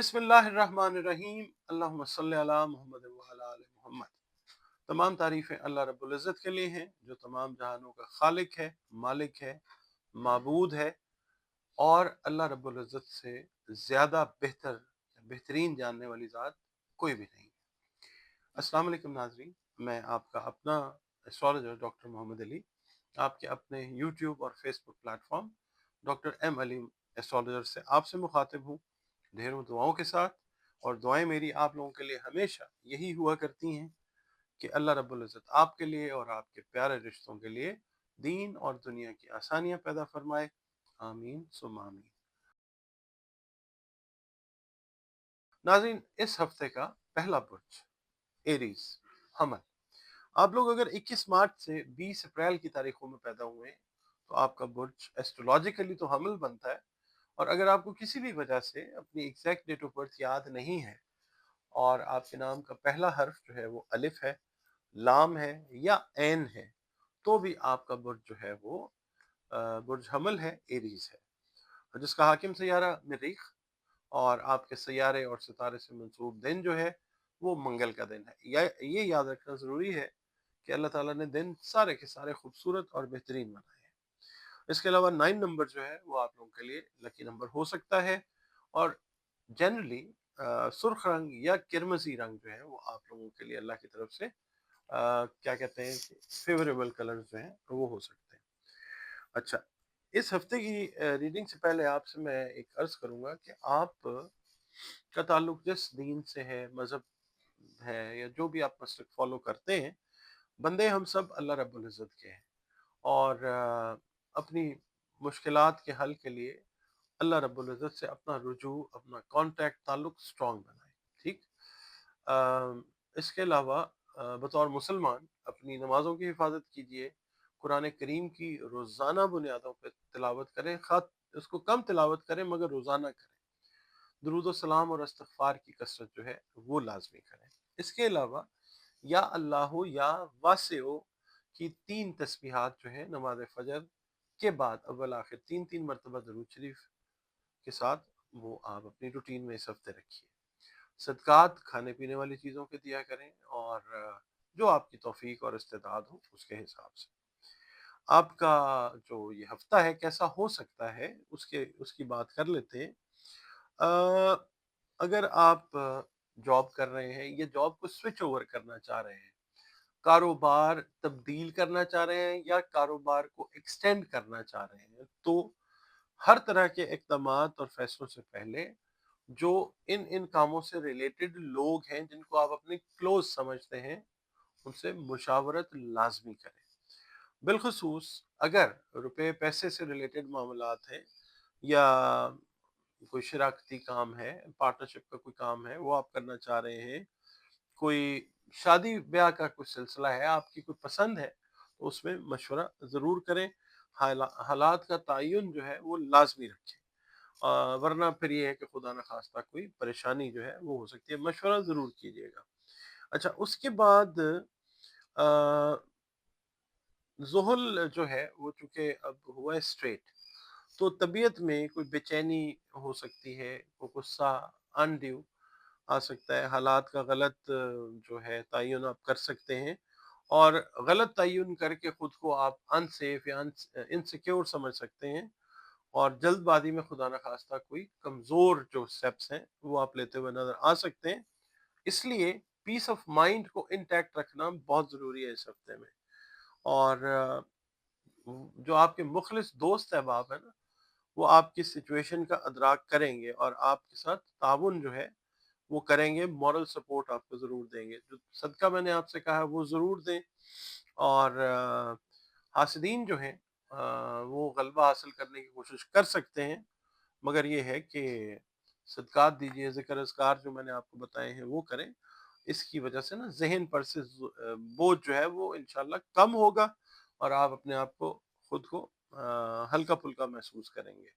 बिस्मिल्लाहिर्रहमानिर्रहीम अल्लाहुम्मा सल्ली अला मुहम्मद व अला आलि मुहम्मद। तमाम तारीफ़ें अल्लाह रब्बुल इज़्ज़त के लिए हैं जो तमाम जहानों का खालिक है, मालिक है, माबूद है और अल्लाह रब्बुल इज़्ज़त से ज़्यादा बेहतरीन जानने वाली ज़ात कोई भी नहीं। अस्सलाम वालेकुम नाज़रीन, मैं आपका अपना एस्ट्रोलॉजर डॉक्टर मोहम्मद अली आपके अपने यूट्यूब और Facebook platform doctor M Ali astrologer से आपसे मुखातिब हूँ ढेरों दुआओं के साथ। और दुआएं मेरी आप लोगों के लिए हमेशा यही हुआ करती हैं कि अल्लाह रब्बुल इज़्ज़त आपके लिए और आपके प्यारे रिश्तों के लिए दीन और दुनिया की आसानियां पैदा फरमाए। आमीन सुम्मा आमीन। नाज़रीन, इस हफ्ते का पहला बुर्ज एरीज, हमल। आप लोग अगर 21 मार्च से 20 अप्रैल की तारीखों में पैदा हुए हैं तो आपका बुर्ज एस्ट्रोलॉजिकली तो हमल बनता है। और अगर आपको किसी भी वजह से अपनी एग्जैक्ट डेट ऑफ बर्थ याद नहीं है और आपके नाम का पहला हर्फ जो है वो अलिफ है, लाम है या ऐन है, तो भी आपका बुर्ज जो है वो बुर्ज हमल है, एरीज है, जिसका हाकिम सैयारा मरीख और आपके सैयारे और सितारे से मंसूब दिन जो है वो मंगल का दिन है। ये याद रखना ज़रूरी है कि अल्लाह ताला ने दिन सारे के सारे खूबसूरत और बेहतरीन बनाए हैं। इसके अलावा 9 नंबर जो है वो आप लोगों के लिए लकी नंबर हो सकता है। और जनरली सुर्ख रंग या किरमजी रंग जो है वो आप लोगों के लिए अल्लाह की तरफ से क्या कहते हैं कि फेवरेबल कलर्स जो हैं वो हो सकते हैं। अच्छा, इस हफ्ते की रीडिंग से पहले आपसे मैं एक अर्ज करूंगा कि आप का ताल्लुक जिस दीन से है, मजहब है या जो भी आप मसलक फॉलो करते हैं, बंदे हम सब अल्लाह रब्बुल इज़्ज़त के हैं। और अपनी मुश्किलात के हल के लिए अल्लाह रब्बुल इज़्ज़त से अपना रुजू, अपना कांटेक्ट, ताल्लुक स्ट्रॉन्ग बनाए। ठीक। इसके अलावा बतौर मुसलमान अपनी नमाज़ों की हिफाजत कीजिए, कुरान करीम की रोज़ाना बुनियादों पर तिलावत करें, ख़ास उसको कम तिलावत करें मगर रोज़ाना करें। दुरूद व सलाम और इस्तग़फ़ार की कसरत जो है वो लाज़मी करें। इसके अलावा या अल्लाह या वासिओ की 3 तस्बीहात जो है नमाज फ़जर के बाद अव्वल आखिर 3-3 मरतबा दरूद शरीफ के साथ वो आप अपनी रूटीन में इस हफ्ते रखिए। सदक़ात खाने पीने वाली चीज़ों के दिया करें और जो आपकी तौफ़ीक और इस्तेताद हो उसके हिसाब से। आपका जो ये हफ्ता है कैसा हो सकता है उसके उसकी बात कर लेते हैं। अ, अगर आप जॉब कर रहे हैं या जॉब को स्विच ओवर करना चाह रहे हैं, कारोबार तब्दील करना चाह रहे हैं या कारोबार को एक्सटेंड करना चाह रहे हैं, तो हर तरह के इक़दामात और फैसलों से पहले जो इन इन कामों से रिलेटेड लोग हैं जिनको आप अपने क्लोज समझते हैं, उनसे मुशावरत लाजमी करें। बिलखसूस अगर रुपए पैसे से रिलेटेड मामलात हैं या कोई शराकती काम है, पार्टनरशिप का कोई काम है वो आप करना चाह रहे हैं, कोई शादी ब्याह का कोई सिलसिला है, आपकी कोई पसंद है, तो उसमें मशवरा ज़रूर करें। हालात का तयन जो है वो लाजमी रखें। वरना फिर ये है कि खुदा न खास्ता कोई परेशानी जो है वो हो सकती है। मशवरा ज़रूर कीजिएगा। अच्छा, उसके बाद ज़ुहल जो है वो चूँकि अब हुआ है स्ट्रेट, तो तबीयत में कोई बेचैनी हो सकती है, कोई गुस्सा अनड्यू आ सकता है, हालात का गलत जो है तयन आप कर सकते हैं और गलत तयन करके खुद को आप अनसेफ या इनसिक्योर समझ सकते हैं और जल्दबाजी में खुदा न खास्ता कोई कमज़ोर जो स्टेप्स हैं वो आप लेते हुए नज़र आ सकते हैं। इसलिए पीस ऑफ माइंड को इंटैक्ट रखना बहुत ज़रूरी है इस हफ्ते में। और जो आपके मुखलिस दोस्त अहबाब है ना, वो आपकी सिचुएशन का अदराक करेंगे और आपके साथ ताउन जो है वो करेंगे, मॉरल सपोर्ट आपको ज़रूर देंगे। जो सदका मैंने आपसे कहा है वो ज़रूर दें। और हासिदीन जो हैं वो गलबा हासिल करने की कोशिश कर सकते हैं, मगर ये है कि सदक़ात दीजिए, ज़िक्र-अज़कार जो मैंने आपको बताए हैं वो करें। इसकी वजह से ना ज़हन पर से बोझ जो है वो इंशाअल्लाह कम होगा और आप अपने आप को खुद को हल्का-फुल्का महसूस करेंगे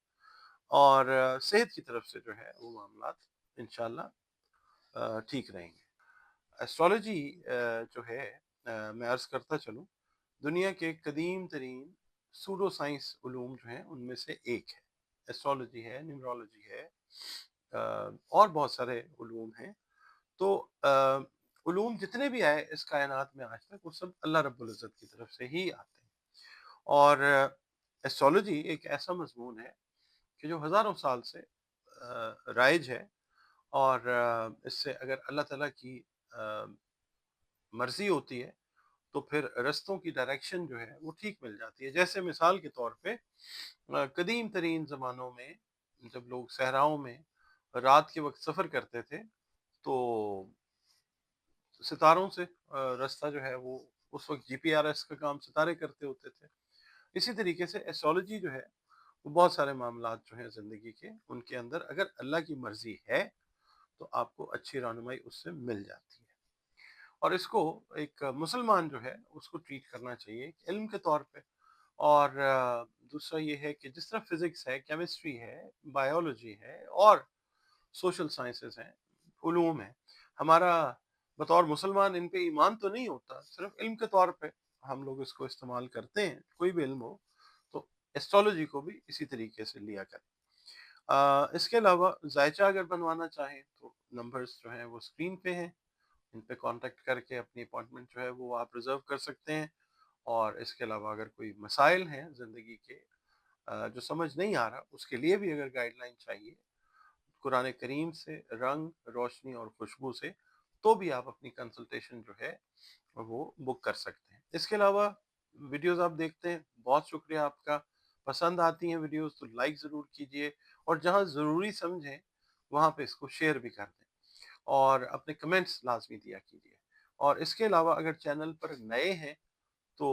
और सेहत की तरफ से जो है वो मामलात इंशाअल्लाह ठीक रहेंगे। एस्ट्रोलॉजी जो है मैं अर्ज़ करता चलूँ, दुनिया के कदीम तरीन सूडो साइंस उलूम जो हैं उनमें से एक है। एस्ट्रोलॉजी है, न्यूमरोलॉजी है, اور بہت سارے علوم ہیں. تو علوم جتنے بھی آئے اس کائنات میں آج تک وہ سب اللہ رب العزت کی طرف سے ہی آتے ہیں. اور ایسٹرولوجی ایک ایسا مضمون ہے کہ جو ہزاروں سال سے رائج ہے، اور اس سے اگر اللہ تعالیٰ کی مرضی ہوتی ہے تو پھر رستوں کی ڈائریکشن جو ہے وہ ٹھیک مل جاتی ہے. جیسے مثال کے طور پہ قدیم ترین زمانوں میں جب لوگ صحراؤں میں رات کے وقت سفر کرتے تھے تو ستاروں سے راستہ جو ہے وہ اس وقت جی پی آر ایس کا کام ستارے کرتے ہوتے تھے. اسی طریقے سے ایسٹرولوجی جو ہے وہ بہت سارے معاملات جو ہیں زندگی کے، ان کے اندر اگر اللہ کی مرضی ہے تو آپ کو اچھی رہنمائی اس سے مل جاتی ہے. اور اس کو ایک مسلمان جو ہے اس کو ٹریٹ کرنا چاہیے ایک علم کے طور پہ. اور دوسرا یہ ہے کہ جس طرح فزکس ہے، کیمسٹری ہے، بایولوجی ہے اور سوشل سائنسز ہیں، علوم ہیں، ہمارا بطور مسلمان ان پہ ایمان تو نہیں ہوتا، صرف علم کے طور پہ ہم لوگ اس کو استعمال کرتے ہیں. کوئی بھی علم ہو تو ایسٹرولوجی کو بھی اسی طریقے سے لیا کریں. اس کے علاوہ ذائچہ اگر بنوانا چاہیں تو نمبرز جو ہیں وہ اسکرین پہ ہیں، ان پہ کانٹیکٹ کر کے اپنی اپوائنٹمنٹ جو ہے وہ آپ ریزرو کر سکتے ہیں. اور اس کے علاوہ اگر کوئی مسائل ہیں زندگی کے جو سمجھ نہیں آ رہا، اس کے لیے بھی اگر گائیڈ لائن چاہیے قرآن کریم سے، رنگ، روشنی اور خوشبو سے، تو بھی آپ اپنی کنسلٹیشن جو ہے وہ بک کر سکتے ہیں. اس کے علاوہ ویڈیوز آپ دیکھتے ہیں، بہت شکریہ آپ کا. پسند آتی ہیں ویڈیوز تو لائک ضرور کیجئے، اور جہاں ضروری سمجھیں وہاں پہ اس کو شیئر بھی کر دیں، اور اپنے کمنٹس لازمی دیا کیجئے. اور اس کے علاوہ اگر چینل پر نئے ہیں تو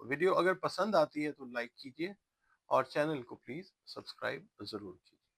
ویڈیو اگر پسند آتی ہے تو لائک کیجئے، اور چینل کو پلیز سبسکرائب ضرور کیجئے.